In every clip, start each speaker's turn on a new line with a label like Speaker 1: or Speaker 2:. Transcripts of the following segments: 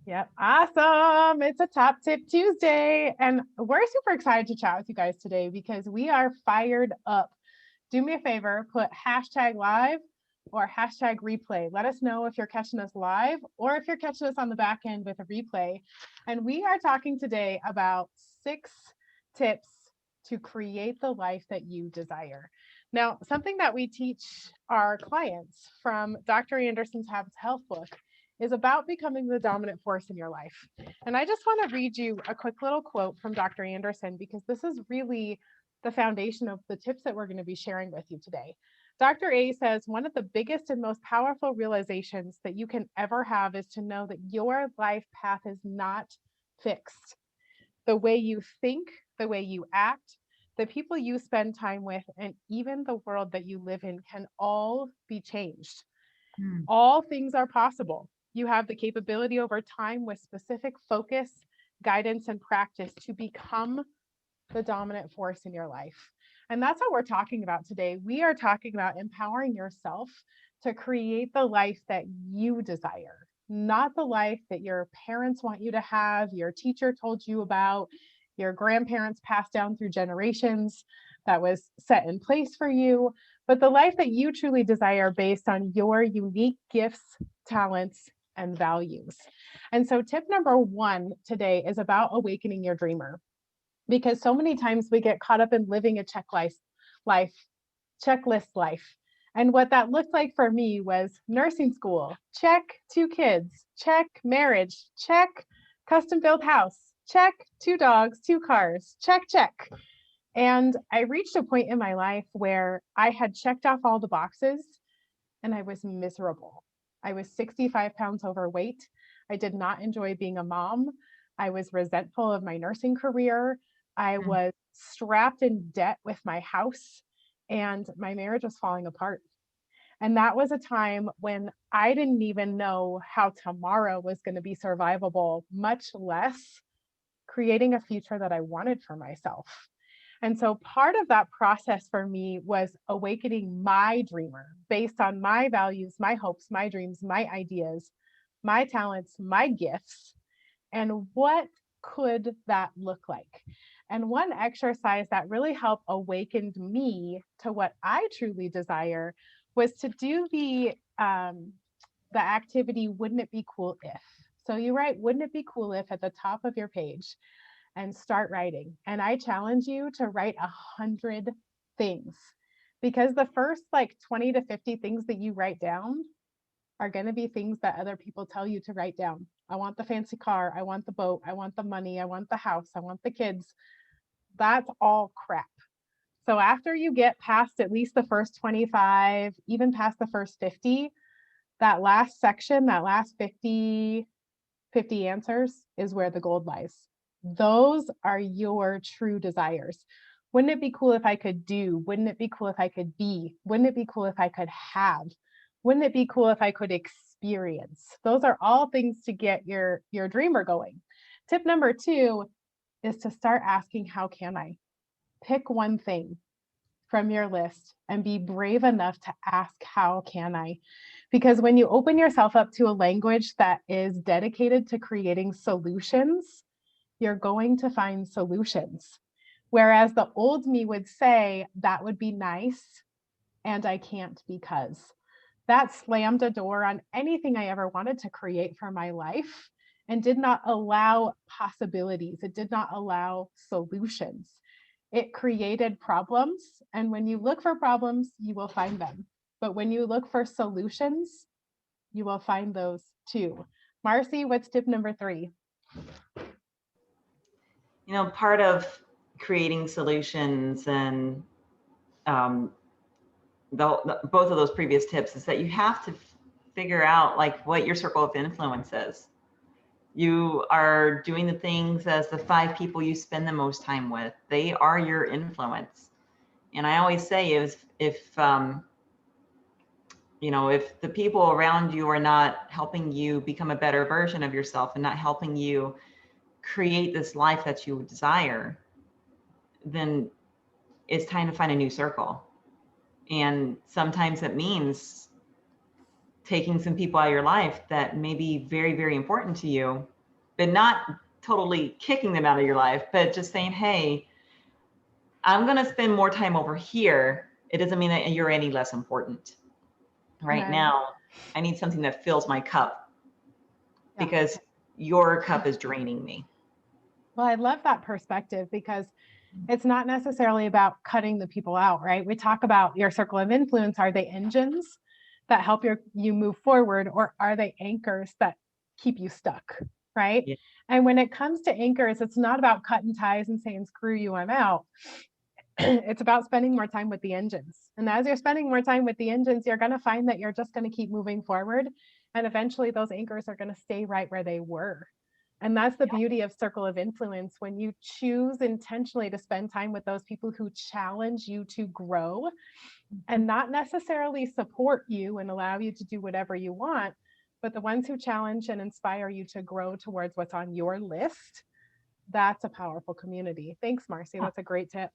Speaker 1: Yep. Awesome. It's a Top Tip Tuesday. And we're super excited to chat with you guys today because we are fired up. Do me a favor, put hashtag live or hashtag replay. Let us know if you're catching us live or if you're catching us on the back end with a replay. And we are talking today about 6 tips to create the life that you desire. Now, something that we teach our clients from Dr. Anderson's Habits Health book is about becoming the dominant force in your life. And I just want to read you a quick little quote from Dr. Anderson because this is really the foundation of the tips that we're going to be sharing with you today. Dr. A says, one of the biggest and most powerful realizations that you can ever have is to know that your life path is not fixed. The way you think, the way you act, the people you spend time with, and even the world that you live in can all be changed. All things are possible. You have the capability over time with specific focus, guidance, and practice to become the dominant force in your life. And that's what we're talking about today. We are talking about empowering yourself to create the life that you desire, not the life that your parents want you to have, your teacher told you about, your grandparents passed down through generations that was set in place for you, but the life that you truly desire based on your unique gifts, talents, and values. And so, tip number 1 today is about awakening your dreamer, because so many times we get caught up in living a life, checklist life. And what that looked like for me was nursing school, check, 2 kids, check, marriage, check, custom built house, check, 2 dogs, 2 cars, check, check. And I reached a point in my life where I had checked off all the boxes and I was miserable. I was 65 pounds overweight. I did not enjoy being a mom. I was resentful of my nursing career. I was strapped in debt with my house, and my marriage was falling apart. And that was a time when I didn't even know how tomorrow was going to be survivable, much less creating a future that I wanted for myself. And so part of that process for me was awakening my dreamer based on my values, my hopes, my dreams, my ideas, my talents, my gifts, and what could that look like? And one exercise that really helped awakened me to what I truly desire was to do the activity, wouldn't it be cool if? So you write, wouldn't it be cool if at the top of your page, and start writing. And I challenge you to write 100 things, because the first like 20 to 50 things that you write down are going to be things that other people tell you to write down. I want the fancy car. I want the boat. I want the money. I want the house. I want the kids. That's all crap. So after you get past at least the first 25, even past the first 50, that last section, that last 50 answers is where the gold lies. Those are your true desires. Wouldn't it be cool if I could do? Wouldn't it be cool if I could be? Wouldn't it be cool if I could have? Wouldn't it be cool if I could experience? Those are all things to get your dreamer going. Tip number 2 is to start asking, how can I? Pick one thing from your list and be brave enough to ask, how can I? Because when you open yourself up to a language that is dedicated to creating solutions, you're going to find solutions. Whereas the old me would say, that would be nice, and I can't because. That slammed a door on anything I ever wanted to create for my life and did not allow possibilities. It did not allow solutions. It created problems. And when you look for problems, you will find them. But when you look for solutions, you will find those too. Marcy, what's tip number 3?
Speaker 2: Part of creating solutions and both of those previous tips is that you have to figure out like what your circle of influence is. You are doing the things as the 5 people you spend the most time with. They are your influence. And I always say if the people around you are not helping you become a better version of yourself and not helping you create this life that you desire, then it's time to find a new circle. And sometimes it means taking some people out of your life that may be very, very important to you, but not totally kicking them out of your life, but just saying, hey, I'm going to spend more time over here. It doesn't mean that you're any less important. Right
Speaker 1: Right.
Speaker 2: now, I need something that fills my cup
Speaker 1: Yeah.
Speaker 2: because your cup is draining me.
Speaker 1: Well, I love that perspective because it's not necessarily about cutting the people out, right? We talk about your circle of influence. Are they engines that help you move forward, or are they anchors that keep you stuck, right?
Speaker 2: Yeah.
Speaker 1: And when it comes to anchors, it's not about cutting ties and saying, screw you, I'm out. It's about spending more time with the engines. And as you're spending more time with the engines, you're going to find that you're just going to keep moving forward. And eventually those anchors are going to stay right where they were. And that's the beauty of circle of influence. When you choose intentionally to spend time with those people who challenge you to grow and not necessarily support you and allow you to do whatever you want, but the ones who challenge and inspire you to grow towards what's on your list, that's a powerful community. Thanks, Marcy. That's a great tip.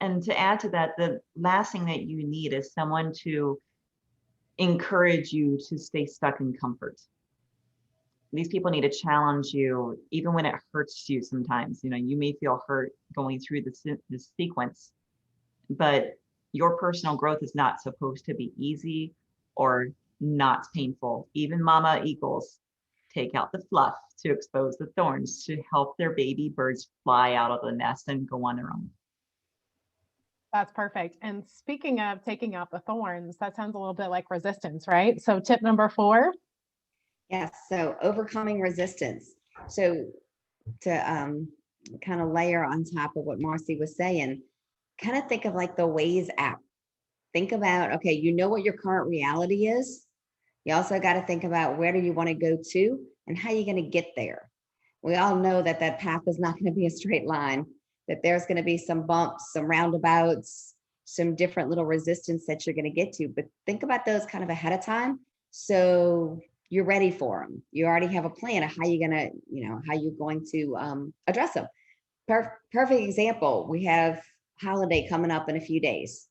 Speaker 2: And to add to that, the last thing that you need is someone to encourage you to stay stuck in comfort. These people need to challenge you, even when it hurts you sometimes. You know, you may feel hurt going through the sequence, but your personal growth is not supposed to be easy or not painful. Even mama eagles take out the fluff to expose the thorns to help their baby birds fly out of the nest and go on their own.
Speaker 1: That's perfect. And speaking of taking out the thorns, that sounds a little bit like resistance, right? So tip number 4.
Speaker 3: Yes, so overcoming resistance. So to kind of layer on top of what Marcy was saying, kind of think of like the Waze app. Think about, okay, you know what your current reality is. You also got to think about where do you want to go to and how you're going to get there. We all know that that path is not going to be a straight line, that there's going to be some bumps, some roundabouts, some different little resistance that you're going to get to. But think about those kind of ahead of time, so you're ready for them. You already have a plan of how you're going to, how you're going to address them. Perfect example. We have holiday coming up in a few days.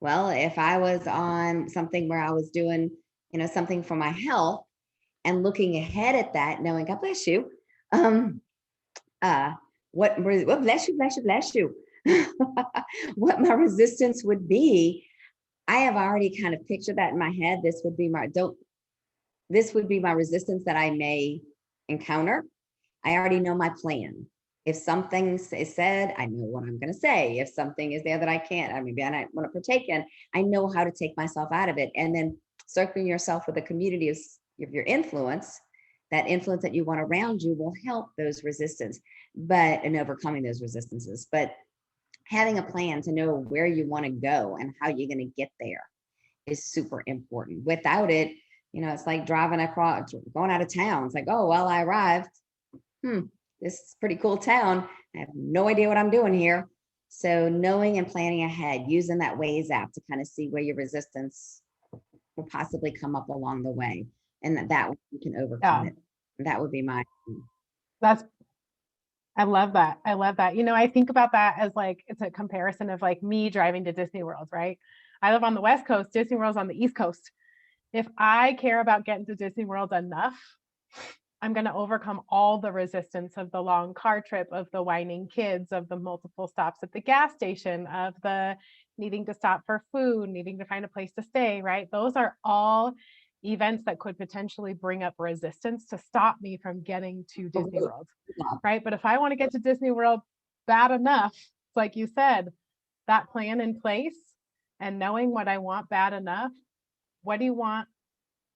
Speaker 3: Well, if I was on something where I was doing, something for my health and looking ahead at that, knowing, God bless you, what bless you, what my resistance would be, I have already kind of pictured that in my head. This would be my resistance that I may encounter. I already know my plan. If something is said, I know what I'm going to say. If something is there that I can't, maybe I want to partake in, I know how to take myself out of it. And then circling yourself with a community of your influence, that influence that you want around you will help those resistance, and overcoming those resistances. But having a plan to know where you want to go and how you're going to get there is super important. Without it, it's like driving across, going out of town. It's like, oh, well, I arrived. This is a pretty cool town. I have no idea what I'm doing here. So knowing and planning ahead, using that Waze app to kind of see where your resistance will possibly come up along the way, and that you can overcome it. That would be my.
Speaker 1: I love that. I love that. I think about that as like, it's a comparison of like me driving to Disney World, right? I live on the West Coast, Disney World's on the East Coast. If I care about getting to Disney World enough, I'm going to overcome all the resistance of the long car trip, of the whining kids, of the multiple stops at the gas station, of the needing to stop for food, needing to find a place to stay, right? Those are all events that could potentially bring up resistance to stop me from getting to Disney World, right? But if I want to get to Disney World bad enough, like you said, that plan in place and knowing what I want bad enough, what do you want?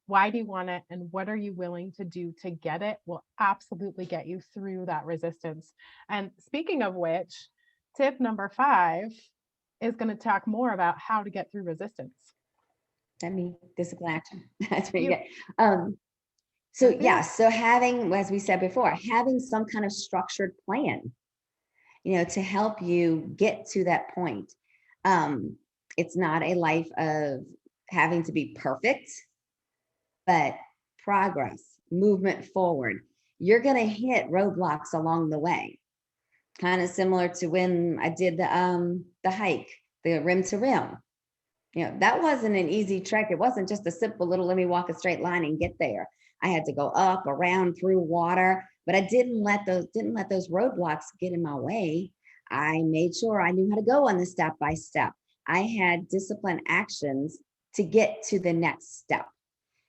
Speaker 1: Why do you want it? And what are you willing to do to get it will absolutely get you through that resistance. And speaking of which, tip number 5 is going to talk more about how to get through resistance.
Speaker 3: That means discipline action. That's what you get. So having, as we said before, having some kind of structured plan, to help you get to that point. It's not a life of having to be perfect, but progress, movement forward. You're going to hit roadblocks along the way. Kind of similar to when I did the hike, the rim to rim. You know, that wasn't an easy trek. It wasn't just a simple little, let me walk a straight line and get there. I had to go up, around, through water, but I didn't let those roadblocks get in my way. I made sure I knew how to go on the step by step. I had disciplined actions to get to the next step.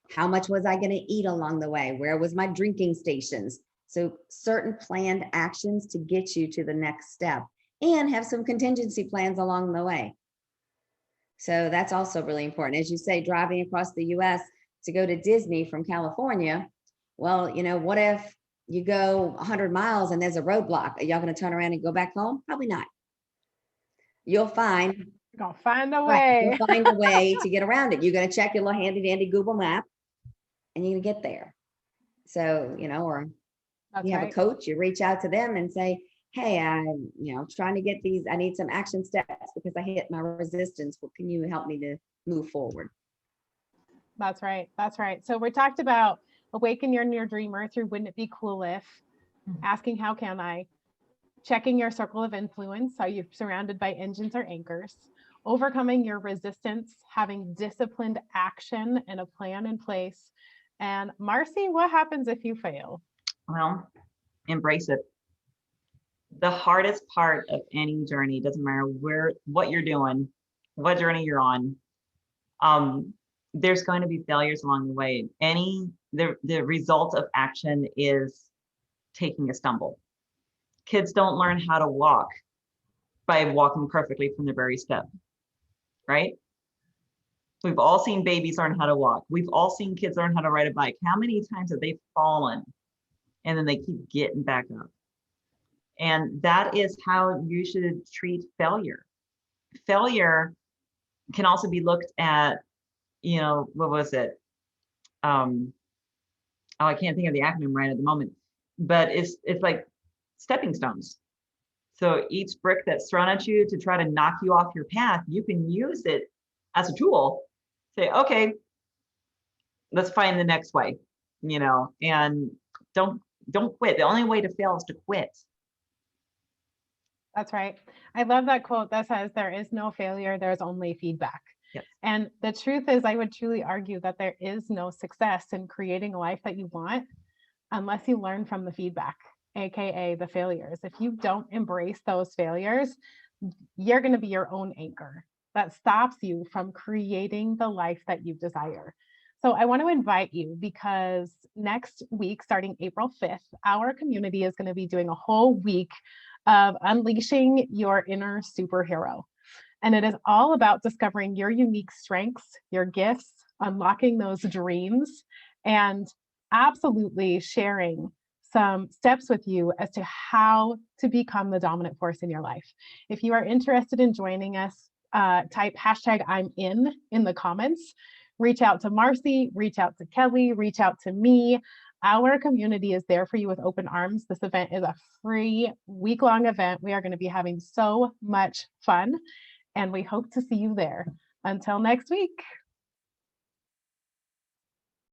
Speaker 3: How much was I going to eat along the way? Where was my drinking stations? So certain planned actions to get you to the next step, and have some contingency plans along the way. So that's also really important. As you say, driving across the US to go to Disney from California, well, what if you go 100 miles and there's a roadblock? Are y'all going to turn around and go back home? Probably not. You'll find,
Speaker 1: You're gonna find a
Speaker 3: right,
Speaker 1: way.
Speaker 3: you'll find a way to get around it. You're going to check your little handy dandy Google map and you're going to get there. So, or
Speaker 1: That's
Speaker 3: you have a
Speaker 1: right.
Speaker 3: coach, you reach out to them and say, hey, I'm, trying to get these, I need some action steps because I hit my resistance. What can you help me to move forward?
Speaker 1: That's right. That's right. So we talked about awaken your inner dreamer through wouldn't it be cool if, asking how can I, checking your circle of influence, are you surrounded by engines or anchors, overcoming your resistance, having disciplined action and a plan in place. And Marcy, what happens if you fail?
Speaker 2: Well, embrace it. The hardest part of any journey, doesn't matter what you're doing, what journey you're on, there's going to be failures along the way. The result of action is taking a stumble. Kids don't learn how to walk by walking perfectly from the very step, right? We've all seen babies learn how to walk. We've all seen kids learn how to ride a bike. How many times have they fallen and then they keep getting back up? And that is how you should treat failure. Failure can also be looked at, what was it? I can't think of the acronym right at the moment, but it's like stepping stones. So each brick that's thrown at you to try to knock you off your path, you can use it as a tool. Say, okay, let's find the next way, and don't quit. The only way to fail is to quit.
Speaker 1: That's right. I love that quote that says there is no failure, there's only feedback.
Speaker 2: Yes.
Speaker 1: And the truth is, I would truly argue that there is no success in creating a life that you want unless you learn from the feedback, AKA the failures. If you don't embrace those failures, you're going to be your own anchor that stops you from creating the life that you desire. So I want to invite you because next week, starting April 5th, our community is going to be doing a whole week of unleashing your inner superhero. And it is all about discovering your unique strengths, your gifts, unlocking those dreams, and absolutely sharing some steps with you as to how to become the dominant force in your life. If you are interested in joining us, type hashtag I'm in the comments. Reach out to Marcy, reach out to Kelly, reach out to me. Our community is there for you with open arms. This event is a free week-long event. We are going to be having so much fun, and we hope to see you there. Until next week.